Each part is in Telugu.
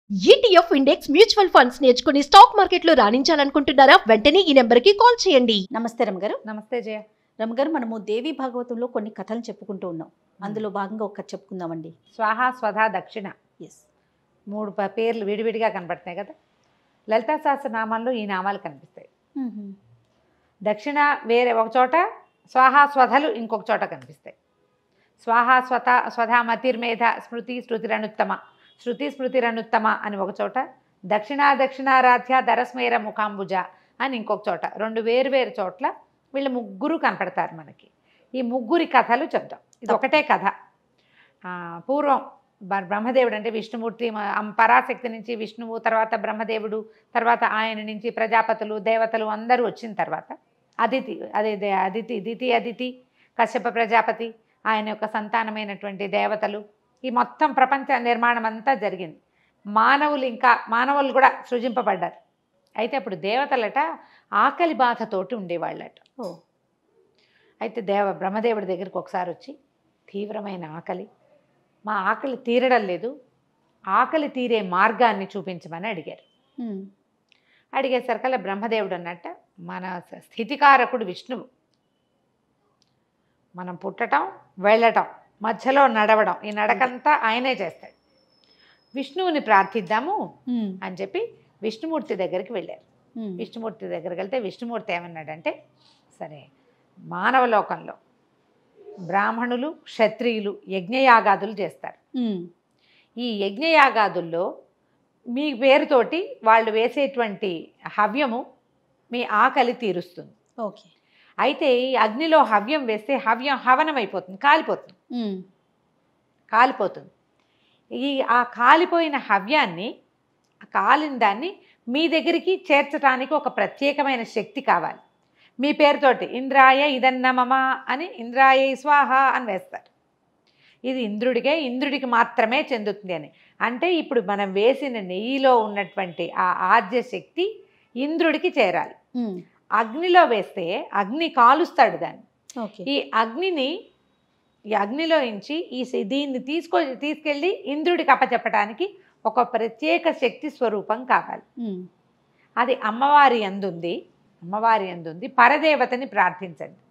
ETF ఇండెక్స్ మ్యూచువల్ ఫండ్స్ నేర్చుకుని స్టాక్ మార్కెట్లో రాణించాలనుకుంటున్నారా? వెంటనే ఈ నెంబర్కి కాల్ చేయండి. నమస్తే రమగారు. నమస్తే జయ. రమగారు, మనము దేవి భాగవతంలో కొన్ని కథలు చెప్పుకుంటూ ఉన్నాం. అందులో భాగంగా ఒక కథ చెప్పుకుందామండి. స్వాహా స్వధా దక్షిణ ఎస్. 3 పేర్లు విడివిడిగా కనపడుతున్నాయి కదా. లలితా సహస్రనామాల్లో ఈ నామాలు కనిపిస్తాయి. దక్షిణ వేరే ఒక చోట, స్వాహా స్వధలు ఇంకొక చోట కనిపిస్తాయి. స్వాహా స్వధా మతిర్మేధ స్మృతి స్మృతిరనుత్తమ, శృతి స్మృతిరనుత్తమ అని ఒక చోట, దక్షిణారాధ్య ధరస్మేర ముఖాంబుజ అని ఇంకొక చోట, 2 వేరు చోట్ల వీళ్ళు ముగ్గురు కనపడతారు మనకి. ఈ ముగ్గురి కథలు చెప్తాం. ఇది ఒకటే కథ. పూర్వం బ్రహ్మదేవుడు అంటే విష్ణుమూర్తి, పరాశక్తి నుంచి విష్ణువు, తర్వాత బ్రహ్మదేవుడు, తర్వాత ఆయన నుంచి ప్రజాపతులు, దేవతలు అందరూ వచ్చిన తర్వాత అదితి కశ్యప ప్రజాపతి, ఆయన యొక్క సంతానమైనటువంటి దేవతలు, ఈ మొత్తం ప్రపంచ నిర్మాణం అంతా జరిగింది. మానవులు కూడా సృజింపబడ్డారు. అయితే అప్పుడు దేవతలట ఆకలి బాధతోటి ఉండేవాళ్ళట. అయితే బ్రహ్మదేవుడి దగ్గరికి ఒకసారి వచ్చి, తీవ్రమైన ఆకలి, మా ఆకలి తీరడం లేదు, ఆకలి తీరే మార్గాన్ని చూపించమని అడిగారు. అడిగేసరికల్లా బ్రహ్మదేవుడు అన్నట్ట, మన స్థితికారకుడు విష్ణువు, మనం పుట్టడం వెళ్ళటం మధ్యలో నడవడం, ఈ నడకంతా ఆయనే చేస్తాడు, విష్ణువుని ప్రార్థిద్దాము అని చెప్పి విష్ణుమూర్తి దగ్గరికి వెళ్ళారు. విష్ణుమూర్తి దగ్గరికి వెళ్తే విష్ణుమూర్తి ఏమన్నాడంటే, సరే, మానవ లోకంలో బ్రాహ్మణులు క్షత్రియులు యజ్ఞయాగాదులు చేస్తారు. ఈ యజ్ఞయాగాదుల్లో మీ పేరుతోటి వాళ్ళు వేసేటువంటి హవ్యము మీ ఆకలి తీరుస్తుంది. ఓకే. అయితే ఈ అగ్నిలో హవ్యం వేస్తే హవనం అయిపోతుంది, కాలిపోతుంది. ఆ కాలిపోయిన హవ్యాన్ని, కాలిన దాన్ని మీ దగ్గరికి చేర్చడానికి ఒక ప్రత్యేకమైన శక్తి కావాలి. మీ పేరుతోటి ఇంద్రాయ ఇదన్న మమ అని, ఇంద్రాయ స్వాహ అని వేస్తారు. ఇది ఇంద్రుడికి మాత్రమే చెందుతుంది అని. అంటే ఇప్పుడు మనం వేసిన నెయ్యిలో ఉన్నటువంటి ఆ ఆద్య శక్తి ఇంద్రుడికి చేరాలి. అగ్నిలో వేస్తే అగ్ని కాలుస్తాడు దాన్ని. ఈ అగ్నిలో నుంచి దీన్ని తీసుకెళ్ళి ఇంద్రుడికి అప్పచెప్పడానికి ఒక ప్రత్యేక శక్తి స్వరూపం కావాలి. అది అమ్మవారి యందుంది. పరదేవతని ప్రార్థించండి,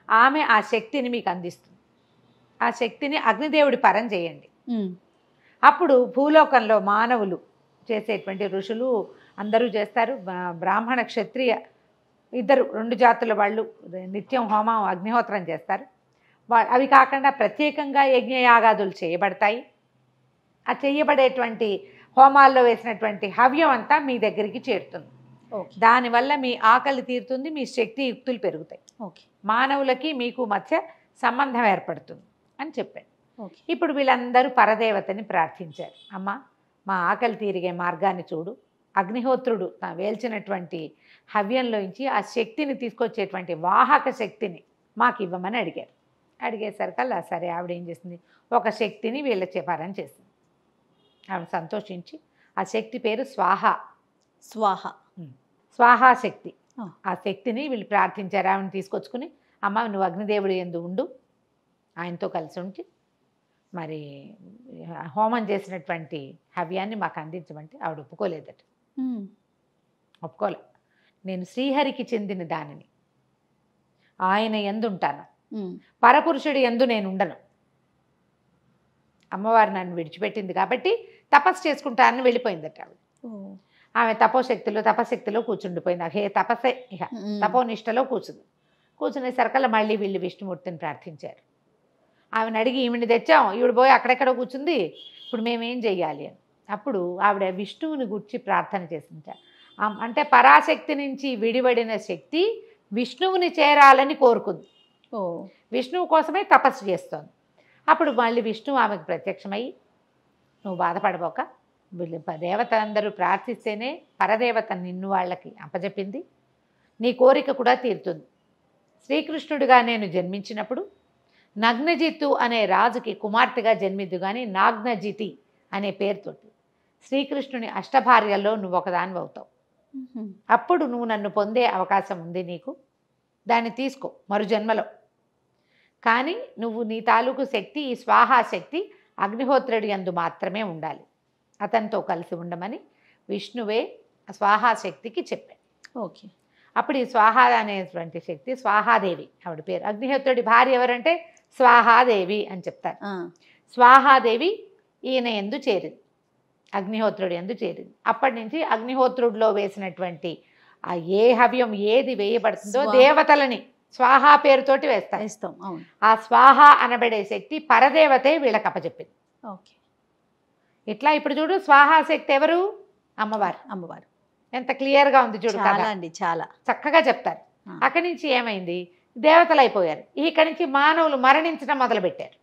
ఆమె ఆ శక్తిని మీకు అందిస్తుంది. ఆ శక్తిని అగ్నిదేవుడి పరం చేయండి. అప్పుడు భూలోకంలో మానవులు చేసేటువంటి ఋషులు అందరూ చేస్తారు. బ్రాహ్మణ క్షత్రియ ఇద్దరు 2 జాతుల వాళ్ళు నిత్యం హోమం అగ్నిహోత్రం చేస్తారు. అవి కాకుండా ప్రత్యేకంగా యజ్ఞయాగాదులు చేయబడతాయి. ఆ చేయబడేటువంటి హోమాల్లో వేసినటువంటి హవ్యం అంతా మీ దగ్గరికి చేరుతుంది. దానివల్ల మీ ఆకలి తీరుతుంది, మీ శక్తి యుక్తులు పెరుగుతాయి, మానవులకి మీకు మధ్య సంబంధం ఏర్పడుతుంది అని చెప్పారు. ఇప్పుడు వీళ్ళందరూ పరదేవతని ప్రార్థించారు. అమ్మ, మా ఆకలి తీరిగే మార్గాన్ని చూడు, అగ్నిహోత్రుడు వేల్చినటువంటి హవ్యంలోంచి ఆ శక్తిని తీసుకొచ్చేటువంటి వాహక శక్తిని మాకు ఇవ్వమని అడిగారు. అడిగేసరికల్లా సరే, ఆవిడ ఏం చేసింది, ఒక శక్తిని వీళ్ళ చెప్పారని చేసింది. ఆవిడ సంతోషించి ఆ శక్తి పేరు స్వాహా శక్తి. ఆ శక్తిని వీళ్ళు ప్రార్థించారు. ఆవిడని తీసుకొచ్చుకుని, అమ్మ నువ్వు అగ్నిదేవుడు యందు ఉండు, ఆయనతో కలిసి ఉండి మరి హోమం చేసినటువంటి హవ్యాన్ని మాకు అందించమంటే ఆవిడ ఒప్పుకోలేదట. ఒప్పుకోలే. నేను శ్రీహరికి చెందిన దానిని, ఆయన యందు ఉంటాను, పరపురుషుడి యందు నేను ఉండను. అమ్మవారు నన్ను విడిచిపెట్టింది కాబట్టి తపస్సు చేసుకుంటానని వెళ్ళిపోయిందట ఆవిడ. ఆమె తపశక్తిలో కూర్చుండిపోయింది. తపస్సే ఇక తపోనిష్టలో కూర్చునేసరికల్లా మళ్ళీ వీళ్ళు విష్ణుమూర్తిని ప్రార్థించారు. ఆమెను అడిగి, ఈవిని తెచ్చాం, ఈవిడ పోయి అక్కడెక్కడో కూర్చుంది, ఇప్పుడు మేమేం చెయ్యాలి అని. అప్పుడు ఆవిడ విష్ణువుని గురించి ప్రార్థన చేసింది. అంటే పరాశక్తి నుంచి విడిపడిన శక్తి విష్ణువుని చేరాలని కోరుకుంది. విష్ణువు కోసమే తపస్సు చేస్తోంది. అప్పుడు మళ్ళీ విష్ణువు ఆమెకు ప్రత్యక్షమై, నువ్వు బాధపడబోక, దేవతలందరూ ప్రార్థిస్తేనే పరదేవత నిన్ను వాళ్ళకి అప్పచెప్పింది, నీ కోరిక కూడా తీరుతుంది. శ్రీకృష్ణుడిగా నేను జన్మించినప్పుడు నగ్నజిత్తు అనే రాజుకి కుమార్తెగా జన్మిద్దు కానీ నాగ్నజితి అనే పేరుతోటి శ్రీకృష్ణుని అష్టభార్యల్లో నువ్వు ఒకదానివి అవుతావు. అప్పుడు నువ్వు నన్ను పొందే అవకాశం ఉంది నీకు, దాన్ని తీసుకో మరు జన్మలో. కానీ నువ్వు నీ తాలూకు శక్తి, ఈ స్వాహా శక్తి అగ్నిహోత్రుడి యందు మాత్రమే ఉండాలి. అతనితో కలిసి ఉండమని విష్ణువే స్వాహా శక్తికి చెప్పాడు. ఓకే. అప్పుడు ఈ స్వాహా అనేటువంటి శక్తి స్వాహాదేవి ఆవిడ పేరు. అగ్నిహోత్రుడి భార్య ఎవరంటే స్వాహాదేవి అని చెప్తారు. స్వాహాదేవి ఈయన యందు చేరింది, అగ్నిహోత్రుడు యందు చేరింది. అప్పటి నుంచి అగ్నిహోత్రుడిలో వేసినటువంటి ఆ ఏ హవ్యం ఏది వేయబడుతుందో దేవతలని స్వాహా పేరుతోటి వేస్తాం. ఆ స్వాహ అనబడే శక్తి పరదేవతే వీళ్ళకి అప్పచెప్పింది. ఓకే. ఇట్లా ఇప్పుడు చూడు, స్వాహా శక్తి ఎవరు? అమ్మవారు. ఎంత క్లియర్గా ఉంది చూడు. చాలా చక్కగా చెప్తారు. అక్కడి నుంచి ఏమైంది, దేవతలు అయిపోయారు. ఇక్కడి నుంచి మానవులు మరణించడం మొదలుపెట్టారు.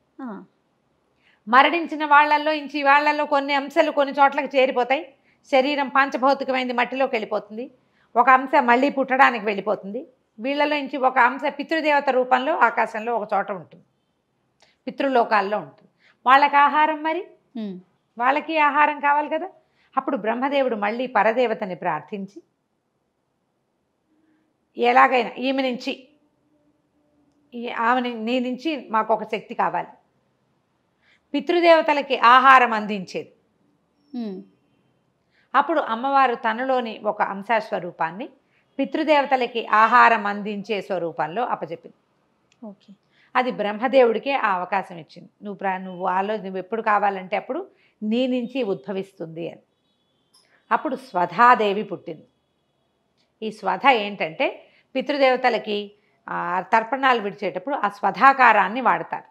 మరణించిన వాళ్ళల్లో కొన్ని అంశాలు కొన్ని చోట్లకి చేరిపోతాయి. శరీరం పంచభౌతికమైంది, మట్టిలోకి వెళ్ళిపోతుంది. ఒక అంశ మళ్ళీ పుట్టడానికి వెళ్ళిపోతుంది. వీళ్ళలో నుంచి ఒక అంశ పితృదేవత రూపంలో ఆకాశంలో ఒక చోట ఉంటుంది, పితృలోకాల్లో ఉంటుంది. వాళ్ళకి ఆహారం, మరి వాళ్ళకి ఆహారం కావాలి కదా. అప్పుడు బ్రహ్మదేవుడు మళ్ళీ పరదేవతని ప్రార్థించి ఎలాగైనా ఈమె నుంచి నీ నుంచి మాకు ఒక శక్తి కావాలి, పితృదేవతలకి ఆహారం అందించేది. అప్పుడు అమ్మవారు తనలోని ఒక అంశస్వరూపాన్ని పితృదేవతలకి ఆహారం అందించే స్వరూపంలో అప్పచెప్పింది. ఓకే. అది బ్రహ్మదేవుడికే ఆ అవకాశం ఇచ్చింది. నువ్వు ఎప్పుడు కావాలంటే అప్పుడు నీ నుంచి ఉద్భవిస్తుంది అని. అప్పుడు స్వధాదేవి పుట్టింది. ఈ స్వధ ఏంటంటే పితృదేవతలకి తర్పణాలు విడిచేటప్పుడు ఆ స్వధాకారాన్ని వాడతారు.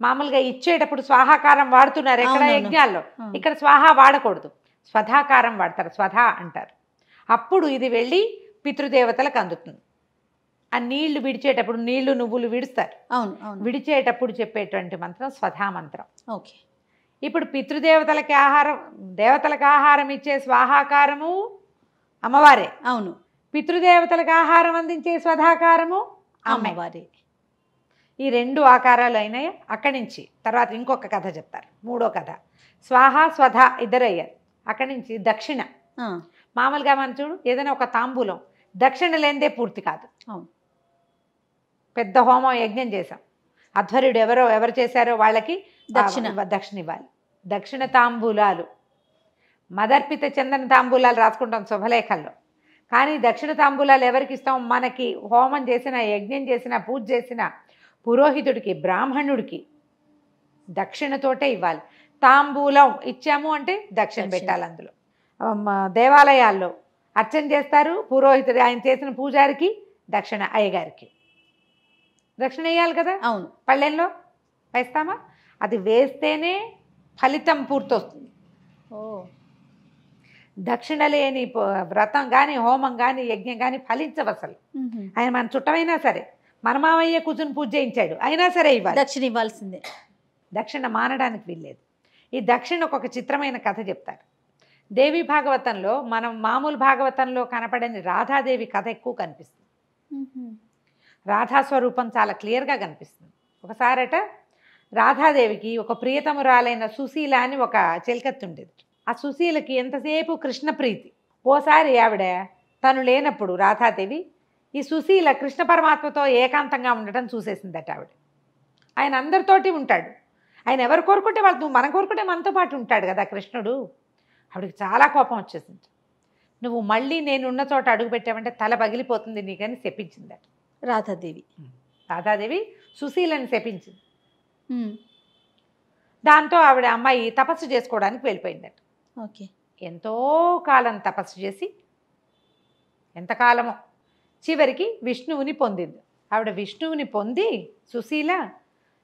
మామూలుగా ఇచ్చేటప్పుడు స్వాహాకారం వాడుతున్నారు ఎక్కడ యజ్ఞాల్లో, ఇక్కడ స్వాహ వాడకూడదు, స్వధాకారం వాడతారు, స్వధ అంటారు. అప్పుడు ఇది వెళ్ళి పితృదేవతలకు అందుతుంది. ఆ నీళ్లు విడిచేటప్పుడు నీళ్లు నువ్వులు విడుస్తారు, విడిచేటప్పుడు చెప్పేటువంటి మంత్రం స్వధా మంత్రం. ఓకే. ఇప్పుడు పితృదేవతలకి దేవతలకు ఆహారం ఇచ్చే స్వాహాకారము అమ్మవారే. అవును. పితృదేవతలకు ఆహారం అందించే స్వధాకారము అమ్మవారే. ఈ రెండు ఆకారాలు అయినాయి. అక్కడి నుంచి తర్వాత ఇంకొక కథ చెప్తారు, మూడో కథ. స్వాహ స్వధ ఇద్దరు అయ్యారు. అక్కడి నుంచి దక్షిణ. మామూలుగా మనం చూడు, ఏదైనా ఒక తాంబూలం దక్షిణ లేనిదే పూర్తి కాదు. పెద్ద హోమం యజ్ఞం చేశాం, అధ్వర్యుడు ఎవరు చేశారో వాళ్ళకి దక్షిణ ఇవ్వాలి. దక్షిణ తాంబూలాలు, మదర్పిత చందన తాంబూలాలు రాసుకుంటాం శుభలేఖల్లో. కానీ దక్షిణ తాంబూలాలు ఎవరికి ఇస్తాం? మనకి హోమం చేసిన, యజ్ఞం చేసిన, పూజ చేసిన పురోహితుడికి, బ్రాహ్మణుడికి దక్షిణతోటే ఇవ్వాలి. తాంబూలం ఇచ్చాము అంటే దక్షిణ పెట్టాలి. అందులో దేవాలయాల్లో అర్చన చేస్తారు, పురోహితుడు ఆయన చేసిన పూజారికి దక్షిణ, అయ్యగారికి దక్షిణ వేయాలి కదా. అవును. పళ్ళెంలో వేస్తామా? అది వేస్తేనే ఫలితం పూర్తొస్తుంది. దక్షిణ లేని వ్రతం కానీ, హోమం కానీ, యజ్ఞం కానీ ఫలించవు అసలు. ఆయన మన చుట్టమైనా సరే, మన మామయ్య కూర్చుని పూజ చేయించాడు అయినా సరే ఇవ్వాలి, దక్షిణ ఇవ్వాల్సిందే. దక్షిణ మానడానికి వీల్లేదు. ఈ దక్షిణకు ఒక చిత్రమైన కథ చెప్తారు. దేవి భాగవతంలో, మనం మామూలు భాగవతంలో కనపడని రాధాదేవి కథ ఎక్కువ కనిపిస్తుంది. రాధాస్వరూపం చాలా క్లియర్గా కనిపిస్తుంది. ఒకసారట రాధాదేవికి ఒక ప్రియతమురాలైన సుశీల అని ఒక చెలికత్తి ఉండేది. ఆ సుశీలకి ఎంతసేపు కృష్ణ ప్రీతి. ఓసారి ఆవిడ తను లేనప్పుడు రాధాదేవి ఈ సుశీల కృష్ణ పరమాత్మతో ఏకాంతంగా ఉండటం చూసేసిందట ఆవిడ. ఆయన అందరితోటి ఉంటాడు, ఆయన ఎవరు కోరుకుంటే వాళ్ళు, నువ్వు మనం కోరుకుంటే మనతో పాటు ఉంటాడు కదా కృష్ణుడు. ఆవిడకి చాలా కోపం వచ్చేసింది. నువ్వు మళ్ళీ నేనున్న చోట అడుగు పెట్టావంటే తల పగిలిపోతుంది నీకని శపించిందట రాధాదేవి సుశీలని శపించింది. దాంతో ఆవిడ అమ్మాయి తపస్సు చేసుకోవడానికి వెళ్ళిపోయిందట. ఓకే. ఎంతో కాలం తపస్సు చేసి, ఎంతకాలమో, చివరికి విష్ణువుని పొందింది. ఆవిడ విష్ణువుని పొంది సుశీల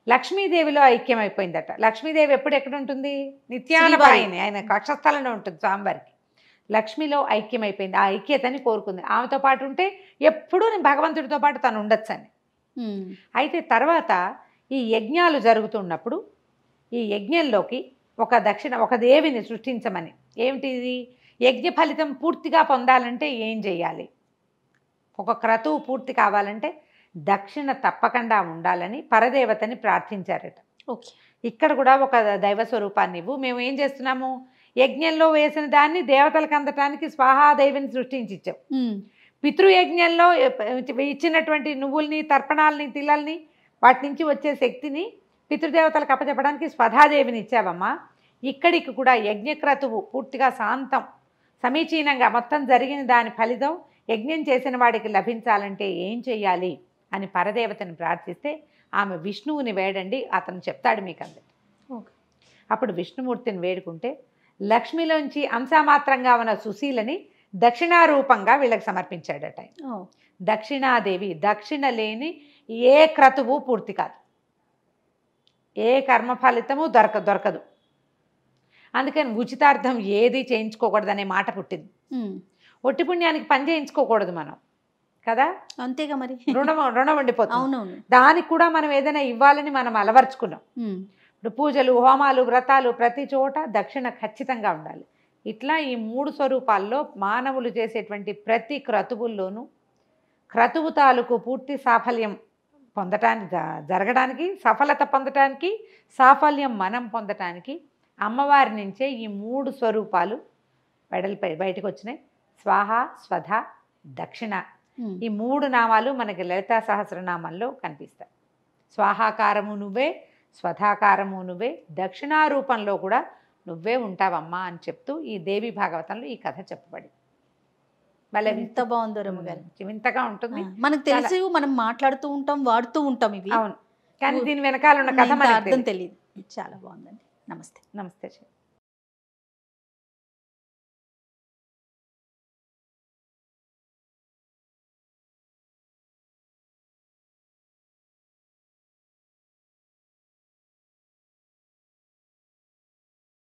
లక్ష్మీదేవిలో ఐక్యమైపోయిందట. లక్ష్మీదేవి ఎప్పుడు ఎక్కడ ఉంటుంది? నిత్యానపాయిని, ఆయన కక్షస్థలంలో ఉంటుంది స్వామివారికి. లక్ష్మిలో ఐక్యమైపోయింది. ఆ ఐక్యతని కోరుకుంది. ఆమెతో పాటు ఉంటే ఎప్పుడూ నేను భగవంతుడితో పాటు తను ఉండొచ్చని. అయితే తర్వాత ఈ యజ్ఞాలు జరుగుతున్నప్పుడు ఈ యజ్ఞంలోకి ఒక దేవిని సృష్టించమని. ఏమిటిది? యజ్ఞ ఫలితం పూర్తిగా పొందాలంటే ఏం చేయాలి? ఒక క్రతువు పూర్తి కావాలంటే దక్షిణ తప్పకుండా ఉండాలని పరదేవతని ప్రార్థించారట. ఓకే. ఇక్కడ కూడా ఒక దైవ స్వరూపాన్ని ఇవ్వు. మేము ఏం చేస్తున్నాము? యజ్ఞంలో వేసిన దాన్ని దేవతలకు అందటానికి స్వాహాదేవిని సృష్టించి ఇచ్చాం. పితృయజ్ఞంలో ఇచ్చినటువంటి నువ్వుల్ని, తర్పణాలని, తిల్లల్ని, వాటి నుంచి వచ్చే శక్తిని పితృదేవతలకు అప్పచెప్పడానికి స్వధాదేవిని ఇచ్చావమ్మా. ఇక్కడికి కూడా యజ్ఞక్రతువు పూర్తిగా శాంతం సమీచీనంగా మొత్తం జరిగిన దాని ఫలితం యజ్ఞం చేసిన వాడికి లభించాలంటే ఏం చెయ్యాలి అని పరదేవతని ప్రార్థిస్తే ఆమె విష్ణువుని వేడండి, అతను చెప్తాడు మీకు అందరికి. అప్పుడు విష్ణుమూర్తిని వేడుకుంటే లక్ష్మిలోంచి అంశమాత్రంగా ఉన్న సుశీలని దక్షిణారూపంగా వీళ్ళకి సమర్పించాడట. దక్షిణాదేవి, దక్షిణ లేని ఏ క్రతువు పూర్తి కాదు, ఏ కర్మ ఫలితము దొరకదు. అందుకని ఉచితార్థం ఏది చేయించుకోకూడదనే మాట పుట్టింది. ఒట్టి పుణ్యానికి పని చేయించుకోకూడదు మనం కదా, అంతేగా మరి, రుణం ఉండిపోతుంది. అవునవును, దానికి కూడా మనం ఏదైనా ఇవ్వాలని మనం అలవర్చుకున్నాం. ఇప్పుడు పూజలు, హోమాలు, వ్రతాలు ప్రతి చోట దక్షిణ ఖచ్చితంగా ఉండాలి. ఇట్లా ఈ 3 స్వరూపాల్లో మానవులు చేసేటువంటి ప్రతి క్రతువుల్లోనూ క్రతువు తాలూకు పూర్తి సాఫల్యం పొందటానికి, జరగడానికి, సఫలత పొందటానికి, సాఫల్యం మనం పొందటానికి అమ్మవారి నుంచే ఈ 3 స్వరూపాలు బయటకు వచ్చినాయి. స్వాహ, స్వధ, దక్షిణ. ఈ 3 నామాలు మనకి లలితా సహస్రనామంలో కనిపిస్తాయి. స్వాహాకారము నువ్వే, స్వధాకారము నువ్వే, దక్షిణారూపంలో కూడా నువ్వే ఉంటావమ్మా అని చెప్తూ ఈ దేవి భాగవతంలో ఈ కథ చెప్పబడి ఎంత బాగుందో రమ్మగారు. వింతగా ఉంటుంది. మనకు తెలిసి మనం మాట్లాడుతూ ఉంటాం, వాడుతూ ఉంటాం ఇవి. అవును, కానీ దీని వెనకాల ఉన్న కథ మనకు అర్థం తెలియదు. చాలా బాగుందండి. నమస్తే. నమస్తే.